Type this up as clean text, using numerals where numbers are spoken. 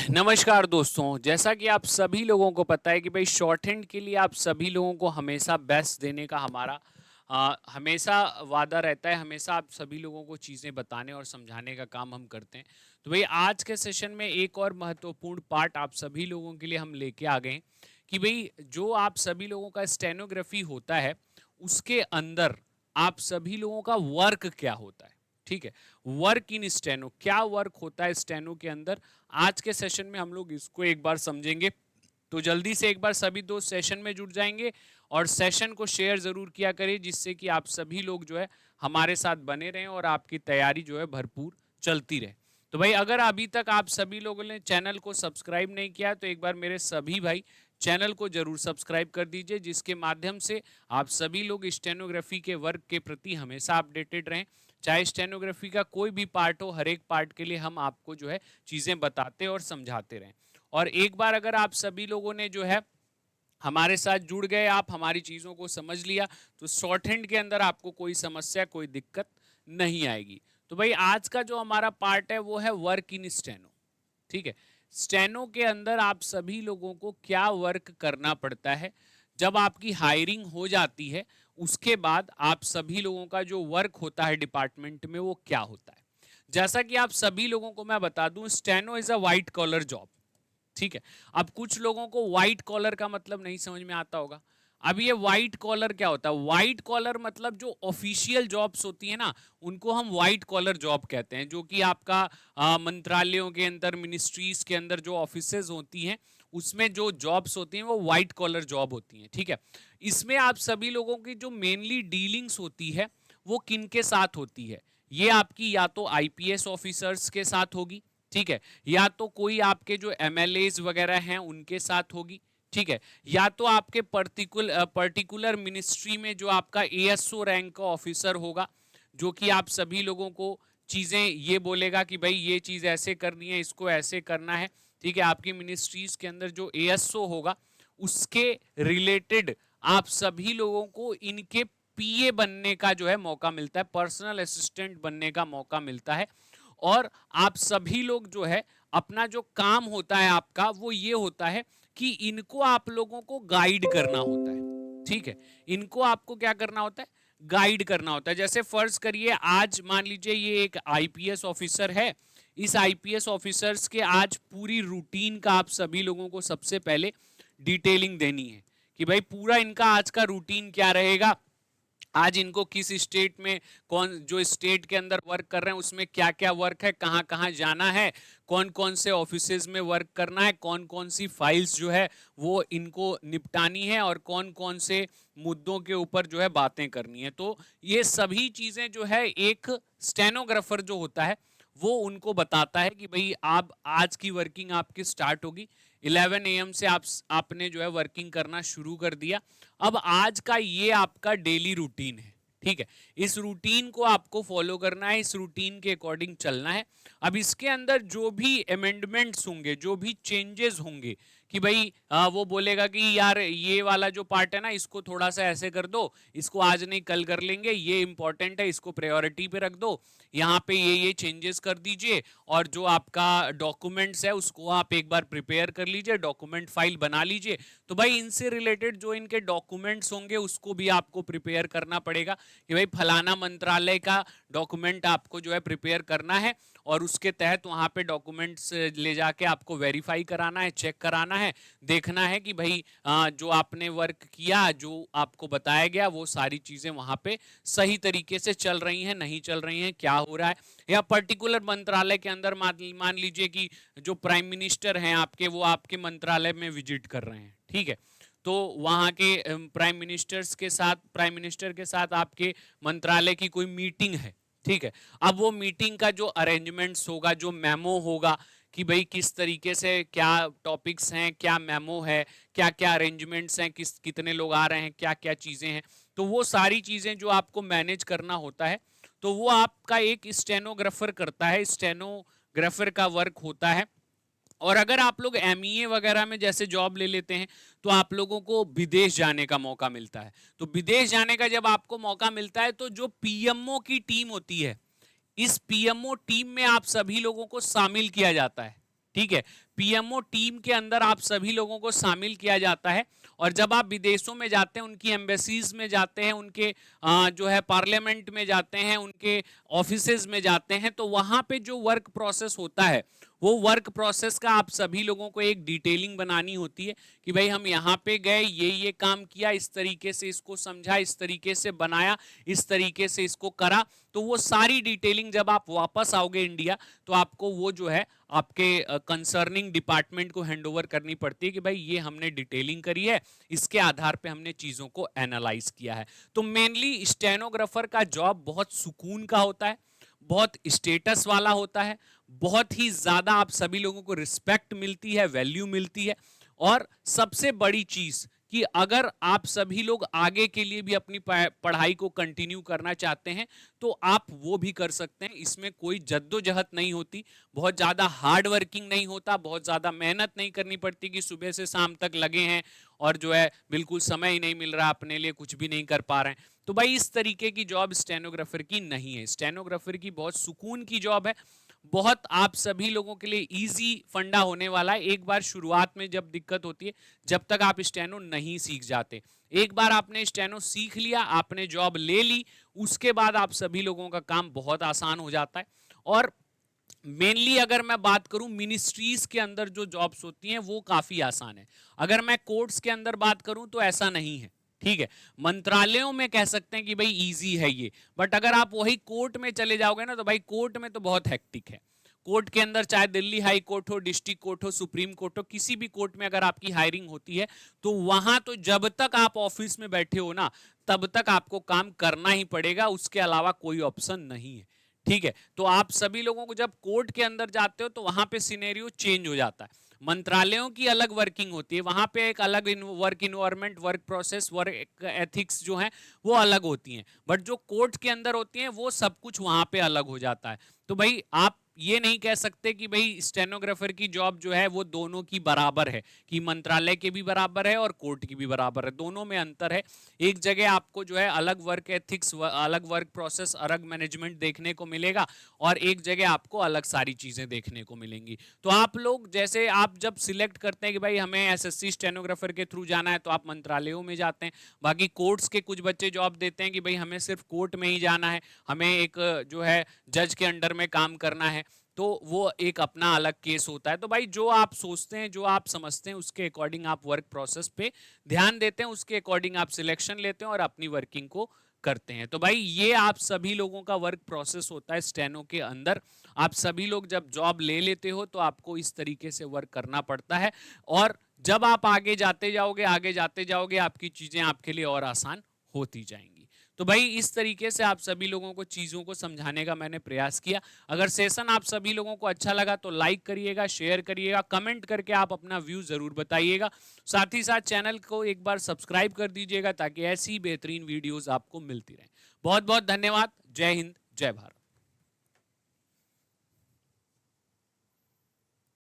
नमस्कार दोस्तों, जैसा कि आप सभी लोगों को पता है कि भाई शॉर्ट हैंड के लिए आप सभी लोगों को हमेशा बेस्ट देने का हमारा हमेशा वादा रहता है। हमेशा आप सभी लोगों को चीज़ें बताने और समझाने का काम हम करते हैं। तो भाई आज के सेशन में एक और महत्वपूर्ण पार्ट आप सभी लोगों के लिए हम लेके आ गए हैं कि भाई जो आप सभी लोगों का स्टेनोग्राफी होता है, उसके अंदर आप सभी लोगों का वर्क क्या होता है। ठीक है, वर्क इन स्टेनो, क्या वर्क होता है स्टेनो के अंदर, आज के सेशन में हम लोग इसको एक बार समझेंगे। तो जल्दी से एक बार सभी दोस्त सेशन में जुड़ जाएंगे और सेशन को शेयर जरूर किया करें, जिससे कि आप सभी लोग जो है हमारे साथ बने रहें और आपकी तैयारी जो है भरपूर चलती रहे। तो भाई अगर अभी तक आप सभी लोगों ने चैनल को सब्सक्राइब नहीं किया तो एक बार मेरे सभी भाई चैनल को जरूर सब्सक्राइब कर दीजिए, जिसके माध्यम से आप सभी लोग स्टेनोग्राफी के वर्क के प्रति हमेशा अपडेटेड रहें। चाहे स्टेनोग्राफी का कोई भी पार्ट हो, हर एक पार्ट के लिए हम आपको जो है चीज़ें बताते और समझाते रहें। और एक बार अगर आप सभी लोगों ने जो है हमारे साथ जुड़ गए, आप हमारी चीज़ों को समझ लिया, तो शॉर्ट हैंड के अंदर आपको कोई समस्या कोई दिक्कत नहीं आएगी। तो भाई आज का जो हमारा पार्ट है वो है वर्क इन स्टेनो। ठीक है, स्टेनो के अंदर आप सभी लोगों को क्या वर्क करना पड़ता है जब आपकी हायरिंग हो जाती है, उसके बाद आप सभी लोगों का जो वर्क होता है डिपार्टमेंट में वो क्या होता है। जैसा कि आप सभी लोगों को मैं बता दूं, steno is a white collar job. ठीक है, अब कुछ लोगों को व्हाइट कॉलर का मतलब नहीं समझ में आता होगा। अब ये व्हाइट कॉलर क्या होता है? व्हाइट कॉलर मतलब जो ऑफिशियल जॉब्स होती है ना, उनको हम व्हाइट कॉलर जॉब कहते हैं, जो कि आपका मंत्रालयों के अंदर, मिनिस्ट्रीज के अंदर जो ऑफिसेज होती हैं, उसमें जो जॉब्स होती हैं वो व्हाइट कॉलर जॉब होती हैं। ठीक है, इसमें आप सभी लोगों की जो मेनली डीलिंग्स होती है वो किन के साथ होती है? ये आपकी या तो आईपीएस ऑफिसर्स के साथ होगी, ठीक है, या तो कोई आपके जो एमएलएज वगैरह हैं उनके साथ होगी, ठीक है, या तो आपके पर्टिकुलर मिनिस्ट्री में जो आपका एएसओ रैंक का ऑफिसर होगा, जो कि आप सभी लोगों को चीजें ये बोलेगा कि भाई ये चीज ऐसे करनी है, इसको ऐसे करना है। ठीक है, आपकी मिनिस्ट्रीज के अंदर जो एएसओ होगा उसके रिलेटेड आप सभी लोगों को इनके पीए बनने का जो है मौका मिलता है, पर्सनल असिस्टेंट बनने का मौका मिलता है। और आप सभी लोग जो है अपना जो काम होता है आपका वो ये होता है कि इनको आप लोगों को गाइड करना होता है। ठीक है, इनको आपको क्या करना होता है? गाइड करना होता है। जैसे फर्ज करिए आज मान लीजिए ये एक आईपीएस ऑफिसर है, इस आईपीएस ऑफिसर्स के आज पूरी रूटीन का आप सभी लोगों को सबसे पहले डिटेलिंग देनी है कि भाई पूरा इनका आज का रूटीन क्या रहेगा, आज इनको किस स्टेट में, कौन जो स्टेट के अंदर वर्क कर रहे हैं उसमें क्या क्या वर्क है, कहाँ कहाँ जाना है, कौन कौन से ऑफिसेज में वर्क करना है, कौन कौन सी फाइल्स जो है वो इनको निपटानी है, और कौन कौन से मुद्दों के ऊपर जो है बातें करनी है। तो ये सभी चीज़ें जो है एक स्टेनोग्राफर जो होता है वो उनको बताता है कि भाई आप आज की वर्किंग आपकी स्टार्ट होगी 11 AM से, आपने जो है वर्किंग करना शुरू कर दिया। अब आज का ये आपका डेली रूटीन है। ठीक है, इस रूटीन को आपको फॉलो करना है, इस रूटीन के अकॉर्डिंग चलना है। अब इसके अंदर जो भी अमेंडमेंट्स होंगे, जो भी चेंजेस होंगे, कि भाई वो बोलेगा कि यार ये वाला जो पार्ट है ना इसको थोड़ा सा ऐसे कर दो, इसको आज नहीं कल कर लेंगे, ये इंपॉर्टेंट है, इसको प्रायोरिटी पे रख दो, यहाँ पे ये चेंजेस कर दीजिए, और जो आपका डॉक्यूमेंट्स है उसको आप एक बार प्रिपेयर कर लीजिए, डॉक्यूमेंट फाइल बना लीजिए। तो भाई इनसे रिलेटेड जो इनके डॉक्यूमेंट्स होंगे उसको भी आपको प्रिपेयर करना पड़ेगा कि भाई फलाना मंत्रालय का डॉक्यूमेंट आपको जो है प्रिपेयर करना है, और उसके तहत वहाँ पे डॉक्यूमेंट्स ले जाके आपको वेरीफाई कराना है, चेक कराना है, देखना है कि भाई जो आपने वर्क किया, जो आपको बताया गया, वो सारी चीज़ें वहाँ पे सही तरीके से चल रही हैं, नहीं चल रही हैं, क्या हो रहा है। या पर्टिकुलर मंत्रालय के अंदर मान लीजिए कि जो प्राइम मिनिस्टर हैं आपके, वो आपके मंत्रालय में विजिट कर रहे हैं। ठीक है, तो वहाँ के प्राइम मिनिस्टर के साथ आपके मंत्रालय की कोई मीटिंग है। ठीक है, अब वो मीटिंग का जो अरेंजमेंट्स होगा, जो मेमो होगा कि भाई किस तरीके से क्या टॉपिक्स हैं, क्या मेमो है, क्या क्या अरेंजमेंट्स हैं, कितने लोग आ रहे हैं, क्या क्या चीज़ें हैं, तो वो सारी चीज़ें जो आपको मैनेज करना होता है, तो वो आपका एक स्टेनोग्राफर करता है, स्टेनोग्राफर का वर्क होता है। और अगर आप लोग एमईए वगैरह में जैसे जॉब ले लेते हैं तो आप लोगों को विदेश जाने का मौका मिलता है। तो विदेश जाने का जब आपको मौका मिलता है तो जो पीएमओ की टीम होती है, इस पीएमओ टीम में आप सभी लोगों को शामिल किया जाता है। ठीक है, पीएमओ टीम के अंदर आप सभी लोगों को शामिल किया जाता है। और जब आप विदेशों में जाते हैं, उनकी एम्बेसीज में जाते हैं, उनके जो है पार्लियामेंट में जाते हैं, उनके ऑफिसेज में जाते हैं, तो वहां पे जो वर्क प्रोसेस होता है, वो वर्क प्रोसेस का आप सभी लोगों को एक डिटेलिंग बनानी होती है कि भाई हम यहाँ पे गए, ये काम किया, इस तरीके से इसको समझा, इस तरीके से बनाया, इस तरीके से इसको करा। तो वो सारी डिटेलिंग जब आप वापस आओगे इंडिया, तो आपको वो जो है आपके कंसर्निंग डिपार्टमेंट को हैंडओवर करनी पड़ती है कि भाई ये हमने डिटेलिंग करी है, इसके आधार पे हमने चीज़ों को एनालाइज किया है। तो मेनली स्टेनोग्राफर का जॉब बहुत सुकून का होता है, बहुत स्टेटस वाला होता है, बहुत ही ज़्यादा आप सभी लोगों को रिस्पेक्ट मिलती है, वैल्यू मिलती है। और सबसे बड़ी चीज़ कि अगर आप सभी लोग आगे के लिए भी अपनी पढ़ाई को कंटिन्यू करना चाहते हैं, तो आप वो भी कर सकते हैं। इसमें कोई जद्दोजहद नहीं होती, बहुत ज़्यादा हार्ड वर्किंग नहीं होता, बहुत ज़्यादा मेहनत नहीं करनी पड़ती कि सुबह से शाम तक लगे हैं और जो है बिल्कुल समय ही नहीं मिल रहा, अपने लिए कुछ भी नहीं कर पा रहे हैं। तो भाई इस तरीके की जॉब स्टेनोग्राफर की नहीं है। स्टेनोग्राफर की बहुत सुकून की जॉब है, बहुत आप सभी लोगों के लिए इजी फंडा होने वाला है। एक बार शुरुआत में जब दिक्कत होती है, जब तक आप स्टेनो नहीं सीख जाते, एक बार आपने स्टेनो सीख लिया, आपने जॉब ले ली, उसके बाद आप सभी लोगों का काम बहुत आसान हो जाता है। और मेनली अगर मैं बात करूं, मिनिस्ट्रीज के अंदर जो जॉब्स होती हैं वो काफी आसान है। अगर मैं कोर्ट्स के अंदर बात करूं तो ऐसा नहीं है, ठीक है। मंत्रालयों में कह सकते हैं कि भाई इजी है ये, बट अगर आप वही कोर्ट में चले जाओगे ना, तो भाई कोर्ट में तो बहुत हेक्टिक है। कोर्ट के अंदर चाहे दिल्ली हाई कोर्ट हो, डिस्ट्रिक्ट कोर्ट हो, सुप्रीम कोर्ट हो, किसी भी कोर्ट में अगर आपकी हायरिंग होती है, तो वहां तो जब तक आप ऑफिस में बैठे हो ना, तब तक आपको काम करना ही पड़ेगा, उसके अलावा कोई ऑप्शन नहीं है, ठीक है। तो आप सभी लोगों को जब कोर्ट के अंदर जाते हो, तो वहां पे सिनेरियो चेंज हो जाता है। मंत्रालयों की अलग वर्किंग होती है, वहां पे एक अलग work environment, work process, work ethics जो है वो अलग होती हैं। बट जो कोर्ट के अंदर होती हैं वो सब कुछ वहां पे अलग हो जाता है। तो भाई आप ये नहीं कह सकते कि भाई स्टेनोग्राफर की जॉब जो है वो दोनों की बराबर है, कि मंत्रालय के भी बराबर है और कोर्ट की भी बराबर है। दोनों में अंतर है। एक जगह आपको जो है अलग वर्क एथिक्स, अलग वर्क प्रोसेस, अलग मैनेजमेंट देखने को मिलेगा, और एक जगह आपको अलग सारी चीजें देखने को मिलेंगी। तो आप लोग जैसे आप जब सिलेक्ट करते हैं कि भाई हमें एसएससी स्टेनोग्राफर के थ्रू जाना है, तो आप मंत्रालयों में जाते हैं। बाकी कोर्ट्स के कुछ बच्चे जॉब देते हैं कि भाई हमें सिर्फ कोर्ट में ही जाना है, हमें एक जो है जज के अंडर में काम करना है, तो वो एक अपना अलग केस होता है। तो भाई जो आप सोचते हैं, जो आप समझते हैं, उसके अकॉर्डिंग आप वर्क प्रोसेस पे ध्यान देते हैं, उसके अकॉर्डिंग आप सिलेक्शन लेते हैं और अपनी वर्किंग को करते हैं। तो भाई ये आप सभी लोगों का वर्क प्रोसेस होता है स्टेनो के अंदर। आप सभी लोग जब जॉब ले लेते हो, तो आपको इस तरीके से वर्क करना पड़ता है, और जब आप आगे जाते जाओगे, आगे जाते जाओगे, आपकी चीजें आपके लिए और आसान होती जाएंगी। तो भाई इस तरीके से आप सभी लोगों को चीज़ों को समझाने का मैंने प्रयास किया। अगर सेशन आप सभी लोगों को अच्छा लगा तो लाइक करिएगा, शेयर करिएगा, कमेंट करके आप अपना व्यू ज़रूर बताइएगा। साथ ही साथ चैनल को एक बार सब्सक्राइब कर दीजिएगा, ताकि ऐसी बेहतरीन वीडियोज़ आपको मिलती रहें। बहुत बहुत धन्यवाद। जय हिंद, जय भारत।